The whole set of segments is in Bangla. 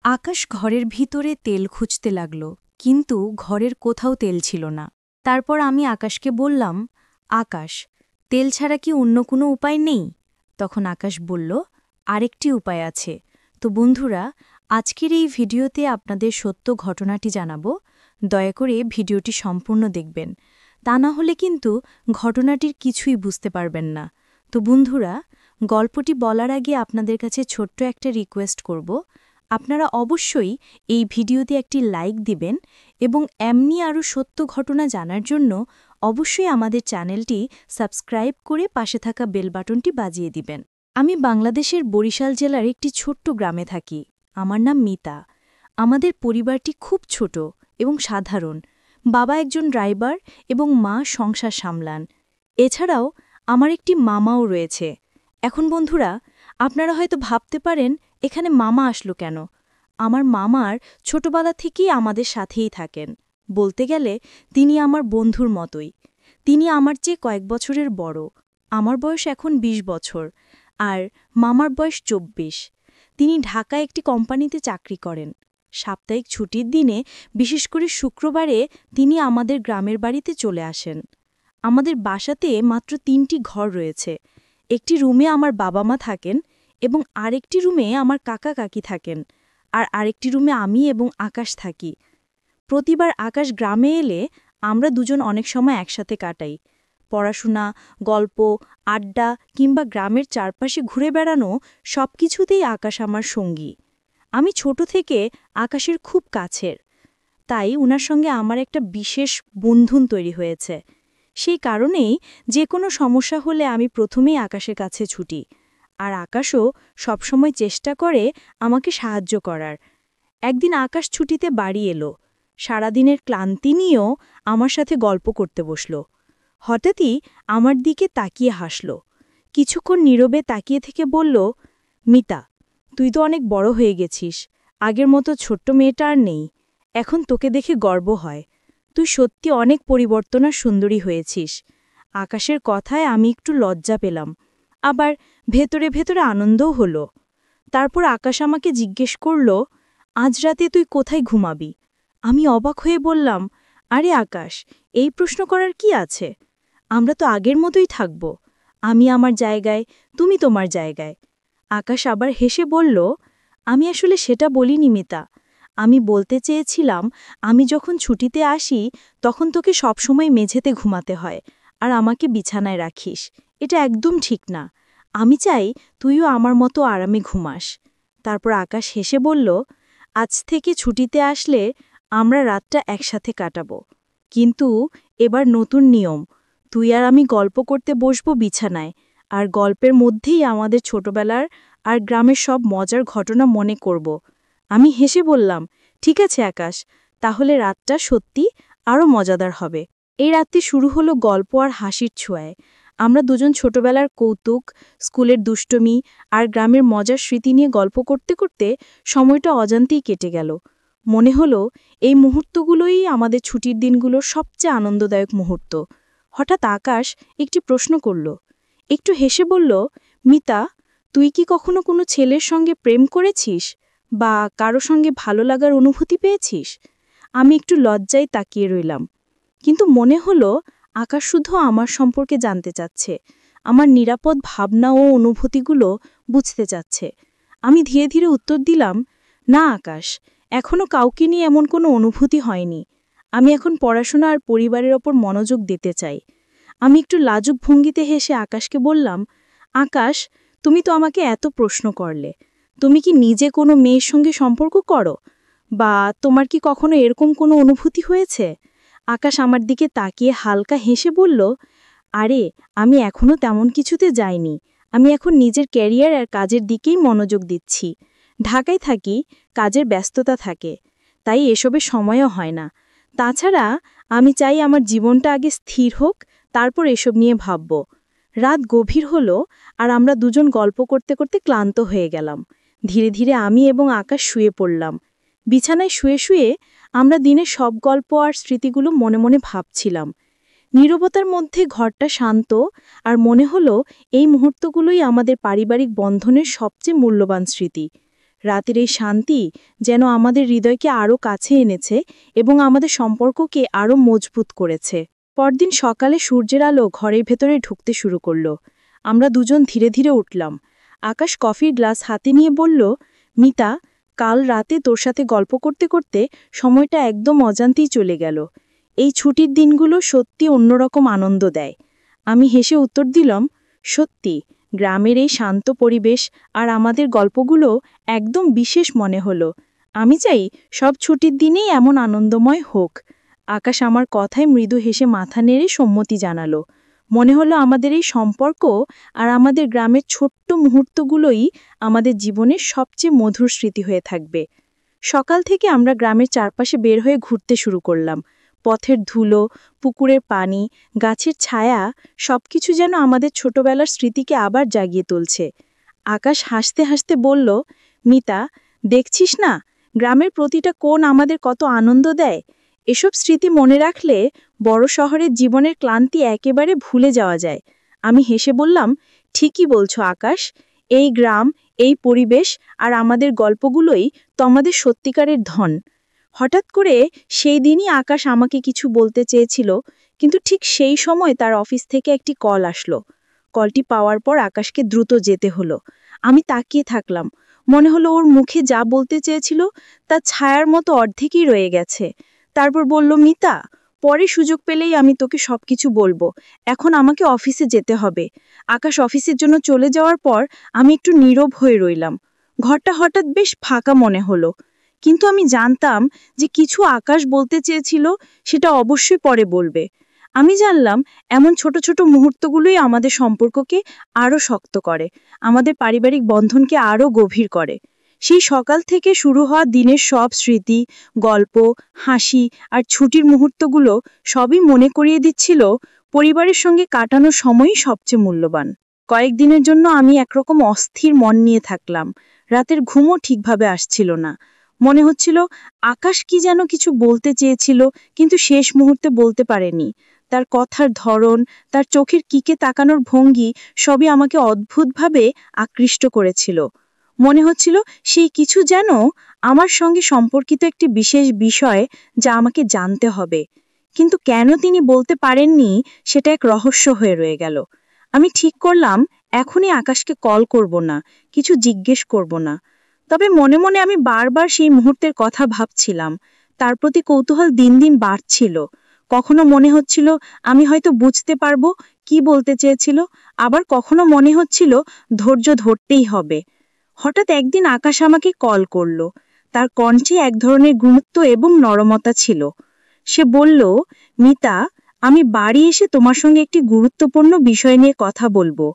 আকাশ ঘরের ভিতরে তেল খুঁজতে লাগল, কিন্তু ঘরের কোথাও তেল ছিল না। তারপর আমি আকাশকে বললাম, আকাশ, তেল ছাড়া কি অন্য কোনো উপায় নেই? তখন আকাশ বলল, আরেকটি উপায় আছে। তো বন্ধুরা, আজকের এই ভিডিওতে আপনাদের সত্য ঘটনাটি জানাব। দয়া করে ভিডিওটি সম্পূর্ণ দেখবেন, তা না হলে কিন্তু ঘটনাটির কিছুই বুঝতে পারবেন না। তো বন্ধুরা, গল্পটি বলার আগে আপনাদের কাছে ছোট্ট একটা রিকোয়েস্ট করব। আপনারা অবশ্যই এই ভিডিওতে একটি লাইক দিবেন এবং এমনি আরও সত্য ঘটনা জানার জন্য অবশ্যই আমাদের চ্যানেলটি সাবস্ক্রাইব করে পাশে থাকা বেল বাটনটি বাজিয়ে দিবেন। আমি বাংলাদেশের বরিশাল জেলার একটি ছোট্ট গ্রামে থাকি। আমার নাম মিতা। আমাদের পরিবারটি খুব ছোট এবং সাধারণ। বাবা একজন ড্রাইভার এবং মা সংসার সামলান। এছাড়াও আমার একটি মামাও রয়েছে। এখন বন্ধুরা, আপনারা হয়তো ভাবতে পারেন, এখানে মামা আসলো কেন? আমার মামার ছোটবেলা থেকেই আমাদের সাথেই থাকেন। বলতে গেলে তিনি আমার বন্ধুর মতোই। তিনি আমার চেয়ে কয়েক বছরের বড়। আমার বয়স এখন ২০ বছর, আর মামার বয়স ২৪। তিনি ঢাকায় একটি কোম্পানিতে চাকরি করেন। সাপ্তাহিক ছুটির দিনে, বিশেষ করে শুক্রবারে, তিনি আমাদের গ্রামের বাড়িতে চলে আসেন। আমাদের বাসাতে মাত্র ৩টি ঘর রয়েছে। একটি রুমে আমার বাবা মা থাকেন এবং আরেকটি রুমে আমার কাকা কাকি থাকেন, আর আরেকটি রুমে আমি এবং আকাশ থাকি। প্রতিবার আকাশ গ্রামে এলে আমরা দুজন অনেক সময় একসাথে কাটাই। পড়াশোনা, গল্প, আড্ডা কিংবা গ্রামের চারপাশে ঘুরে বেড়ানো, সবকিছুতেই আকাশ আমার সঙ্গী। আমি ছোট থেকে আকাশের খুব কাছের, তাই উনার সঙ্গে আমার একটা বিশেষ বন্ধন তৈরি হয়েছে। সেই কারণেই যে কোনো সমস্যা হলে আমি প্রথমেই আকাশের কাছে ছুটি, আর আকাশও সবসময় চেষ্টা করে আমাকে সাহায্য করার। একদিন আকাশ ছুটিতে বাড়ি এলো। সারাদিনের ক্লান্তি নিয়েও আমার সাথে গল্প করতে বসল। হঠাৎই আমার দিকে তাকিয়ে হাসল। কিছুক্ষণ নীরবে তাকিয়ে থেকে বলল, মিতা, তুই তো অনেক বড় হয়ে গেছিস। আগের মতো ছোট্ট মেয়েটা আর নেই। এখন তোকে দেখে গর্ব হয়। তুই সত্যি অনেক পরিবর্তন আর সুন্দরী হয়েছিস। আকাশের কথায় আমি একটু লজ্জা পেলাম, আবার ভেতরে ভেতরে আনন্দও হলো। তারপর আকাশ আমাকে জিজ্ঞেস করল, আজ রাতে তুই কোথায় ঘুমাবি? আমি অবাক হয়ে বললাম, আরে আকাশ, এই প্রশ্ন করার কি আছে? আমরা তো আগের মতোই থাকব। আমি আমার জায়গায়, তুমি তোমার জায়গায়। আকাশ আবার হেসে বলল, আমি আসলে সেটা বলিনি মিতা। আমি বলতে চেয়েছিলাম, আমি যখন ছুটিতে আসি তখন তোকে সবসময় মেঝেতে ঘুমাতে হয় আর আমাকে বিছানায় রাখিস। এটা একদম ঠিক না। আমি চাই তুইও আমার মতো আরামে ঘুমাস। তারপর আকাশ হেসে বলল, আজ থেকে ছুটিতে আসলে আমরা রাতটা একসাথে কাটাবো। কিন্তু এবার নতুন নিয়ম, তুই আর আমি গল্প করতে বসবো বিছানায়, আর গল্পের মধ্যেই আমাদের ছোটবেলার আর গ্রামের সব মজার ঘটনা মনে করব। আমি হেসে বললাম, ঠিক আছে আকাশ, তাহলে রাতটা সত্যি আরও মজাদার হবে। এই রাতটি শুরু হলো গল্প আর হাসির ছোঁয়ায়। আমরা দুজন ছোটবেলার কৌতুক, স্কুলের দুষ্টমি আর গ্রামের মজার স্মৃতি নিয়ে গল্প করতে করতে সময়টা অজান্তেই কেটে গেল। মনে হলো এই মুহূর্তগুলোই আমাদের ছুটির দিনগুলোর সবচেয়ে আনন্দদায়ক মুহূর্ত। হঠাৎ আকাশ একটি প্রশ্ন করল, একটু হেসে বলল, মিতা, তুই কি কখনো কোনো ছেলের সঙ্গে প্রেম করেছিস বা কারো সঙ্গে ভালো লাগার অনুভূতি পেয়েছিস? আমি একটু লজ্জায় তাকিয়ে রইলাম, কিন্তু মনে হলো আকাশ শুধু আমার সম্পর্কে জানতে চাচ্ছে, আমার নিরাপদ ভাবনা ও অনুভূতিগুলো বুঝতে চাচ্ছে। আমি ধীরে ধীরে উত্তর দিলাম, না আকাশ, এখনো কাউকে নিয়ে এমন কোনো অনুভূতি হয়নি। আমি এখন পড়াশোনা আর পরিবারের ওপর মনোযোগ দিতে চাই। আমি একটু লাজুক ভঙ্গিতে হেসে আকাশকে বললাম, আকাশ, তুমি তো আমাকে এত প্রশ্ন করলে, তুমি কি নিজে কোনো মেয়ের সঙ্গে সম্পর্ক করো, বা তোমার কি কখনো এরকম কোনো অনুভূতি হয়েছে? আকাশ আমার দিকে তাকিয়ে হালকা হেসে বলল, আরে, আমি এখনো তেমন কিছুতে যাইনি। আমি এখন নিজের ক্যারিয়ার আর কাজের দিকেই মনোযোগ দিচ্ছি। ঢাকায় থাকি, কাজের ব্যস্ততা থাকে, তাই এসবের সময়ও হয় না। তাছাড়া আমি চাই আমার জীবনটা আগে স্থির হোক, তারপর এসব নিয়ে ভাবব। রাত গভীর হলো, আর আমরা দুজন গল্প করতে করতে ক্লান্ত হয়ে গেলাম। ধীরে ধীরে আমি এবং আকাশ শুয়ে পড়লাম। বিছানায় শুয়ে শুয়ে আমরা দিনের সব গল্প আর স্মৃতিগুলো মনে মনে ভাবছিলাম। নীরবতার মধ্যে ঘরটা শান্ত, আর মনে হলো এই মুহূর্তগুলোই আমাদের পারিবারিক বন্ধনের সবচেয়ে মূল্যবান স্মৃতি। রাতের এই শান্তি যেন আমাদের হৃদয়কে আরও কাছে এনেছে এবং আমাদের সম্পর্ককে আরও মজবুত করেছে। পরদিন সকালে সূর্যের আলো ঘরের ভেতরে ঢুকতে শুরু করল। আমরা দুজন ধীরে ধীরে উঠলাম। আকাশ কফির গ্লাস হাতে নিয়ে বলল, মিতা, কাল রাতে তোর সাথে গল্প করতে করতে সময়টা একদম অজান্তেই চলে গেল। এই ছুটির দিনগুলো সত্যি অন্যরকম আনন্দ দেয়। আমি হেসে উত্তর দিলাম, সত্যি, গ্রামের এই শান্ত পরিবেশ আর আমাদের গল্পগুলো একদম বিশেষ মনে হলো। আমি চাই সব ছুটির দিনেই এমন আনন্দময় হোক। আকাশ আমার কথায় মৃদু হেসে মাথা নেড়ে সম্মতি জানালো। মনে হলো আমাদের এই সম্পর্ক আর আমাদের গ্রামের ছোট্ট মুহূর্তগুলোই আমাদের জীবনের সবচেয়ে মধুর স্মৃতি হয়ে থাকবে। সকাল থেকে আমরা গ্রামের চারপাশে বের হয়ে ঘুরতে শুরু করলাম। পথের ধুলো, পুকুরের পানি, গাছের ছায়া সবকিছু যেন আমাদের ছোটবেলার স্মৃতিকে আবার জাগিয়ে তুলছে। আকাশ হাসতে হাসতে বলল, মিতা, দেখছিস না, গ্রামের প্রতিটা কোণ আমাদের কত আনন্দ দেয়। এসব স্মৃতি মনে রাখলে বড় শহরের জীবনের ক্লান্তি একেবারে ভুলে যাওয়া যায়। আমি হেসে বললাম, ঠিকই বলছো আকাশ, এই গ্রাম, এই পরিবেশ আর আমাদের গল্পগুলোই তো আমাদের সত্যিকারের ধন। হঠাৎ করে সেই দিনই আকাশ আমাকে কিছু বলতে চেয়েছিল, কিন্তু ঠিক সেই সময় তার অফিস থেকে একটি কল আসলো। কলটি পাওয়ার পর আকাশকে দ্রুত যেতে হলো। আমি তাকিয়ে থাকলাম। মনে হলো ওর মুখে যা বলতে চেয়েছিল তা ছায়ার মতো অর্ধেকই রয়ে গেছে। তারপর বলল, মিতা, পরে সুযোগ পেলেই আমি তোকে সবকিছু বলবো। এখন আমাকে অফিসে যেতে হবে। আকাশ অফিসের জন্য চলে যাওয়ার পর আমি একটু নীরব হয়ে রইলাম। ঘরটা হঠাৎ বেশ ফাঁকা মনে হলো। কিন্তু আমি জানতাম যে কিছু আকাশ বলতে চেয়েছিল, সেটা অবশ্যই পরে বলবে। আমি জানলাম এমন ছোট ছোট মুহূর্তগুলোই আমাদের সম্পর্ককে আরও শক্ত করে, আমাদের পারিবারিক বন্ধনকে আরও গভীর করে। সেই সকাল থেকে শুরু হওয়া দিনের সব স্মৃতি, গল্প, হাসি আর ছুটির মুহূর্তগুলো সবই মনে করিয়ে দিচ্ছিল পরিবারের সঙ্গে কাটানো সময়ই সবচেয়ে মূল্যবান। কয়েকদিনের জন্য আমি একরকম অস্থির মন নিয়ে থাকলাম। রাতের ঘুমও ঠিকভাবে আসছিল না। মনে হচ্ছিল আকাশ কি যেন কিছু বলতে চেয়েছিল, কিন্তু শেষ মুহূর্তে বলতে পারেনি। তার কথার ধরন, তার চোখের কিকে তাকানোর ভঙ্গি সবই আমাকে অদ্ভুতভাবে আকৃষ্ট করেছিল। মনে হচ্ছিল সেই কিছু যেন আমার সঙ্গে সম্পর্কিত একটি বিশেষ বিষয়, যা আমাকে জানতে হবে। কিন্তু কেন তিনি বলতে পারেননি সেটা এক রহস্য হয়ে রয়ে গেল। আমি ঠিক করলাম এখনই আকাশকে কল করব না, কিছু জিজ্ঞেস করব না। তবে মনে মনে আমি বারবার সেই মুহূর্তের কথা ভাবছিলাম। তার প্রতি কৌতূহল দিন দিন বাড়ছিল। কখনো মনে হচ্ছিল আমি হয়তো বুঝতে পারবো কি বলতে চেয়েছিল, আবার কখনো মনে হচ্ছিল ধৈর্য ধরতেই হবে। হঠাৎ একদিন আকাশ আমাকে কল করল। তার কণ্ঠে এক ধরনের গুরুত্ব এবং নরমতা ছিল। সে বলল, মিতা, আমি বাড়ি এসে তোমার সঙ্গে একটি গুরুত্বপূর্ণ বিষয় নিয়ে কথা বলবো।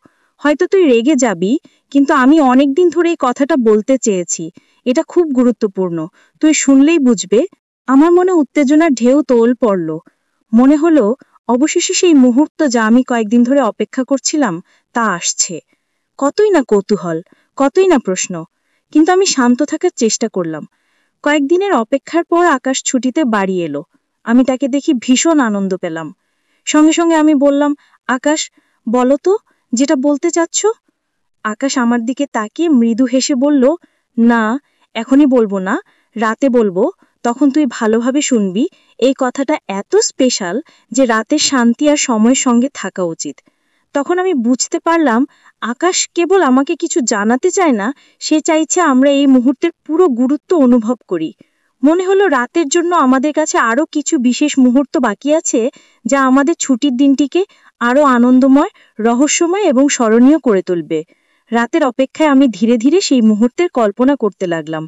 হয়তো তুই রেগে যাবি, কিন্তু আমি অনেকদিন ধরে এই কথাটা বলতে চেয়েছি। এটা খুব গুরুত্বপূর্ণ, তুই শুনলেই বুঝবে। আমার মনে উত্তেজনার ঢেউ তোল পড়ল। মনে হলো অবশেষে সেই মুহূর্ত, যা আমি কয়েকদিন ধরে অপেক্ষা করছিলাম, তা আসছে। কতই না কৌতূহল, কতই না প্রশ্ন, কিন্তু আমি শান্ত থাকার চেষ্টা করলাম। কয়েকদিনের অপেক্ষার পর আকাশ ছুটিতে বাড়ি এলো। আমি তাকে দেখি ভীষণ আনন্দ পেলাম। সঙ্গে সঙ্গে আমি বললাম, আকাশ, বলো তো, যেটা বলতে চাচ্ছ। আকাশ আমার দিকে তাকিয়ে মৃদু হেসে বলল, না, এখনই বলবো না, রাতে বলবো, তখন তুই ভালোভাবে শুনবি। এই কথাটা এত স্পেশাল যে রাতের শান্তি আর সময়ের সঙ্গে থাকা উচিত। তখন আমি বুঝতে পারলাম আকাশ কেবল আমাকে কিছু জানাতে চায় না, সে চাইছে আমরা এই মুহূর্তের পুরো গুরুত্ব অনুভব করি। মনে হলো রাতের জন্য আমাদের কাছে আরও কিছু বিশেষ মুহূর্ত বাকি আছে, যা আমাদের ছুটির দিনটিকে আরও আনন্দময়, রহস্যময় এবং স্মরণীয় করে তুলবে। রাতের অপেক্ষায় আমি ধীরে ধীরে সেই মুহূর্তের কল্পনা করতে লাগলাম।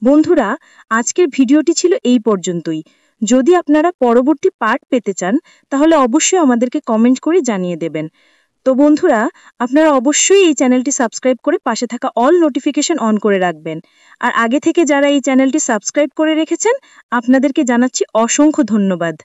বন্ধুরা, আজকের ভিডিওটি ছিল এই পর্যন্তই। যদি আপনারা পরবর্তী পার্ট পেতে চান, তাহলে অবশ্যই আমাদেরকে কমেন্ট করে জানিয়ে দেবেন। তো বন্ধুরা, আপনারা অবশ্যই এই চ্যানেলটি সাবস্ক্রাইব করে পাশে থাকা অল নোটিফিকেশন অন করে রাখবেন। আর আগে থেকে যারা এই চ্যানেলটি সাবস্ক্রাইব করে রেখেছেন, আপনাদেরকে জানাচ্ছি অসংখ্য ধন্যবাদ।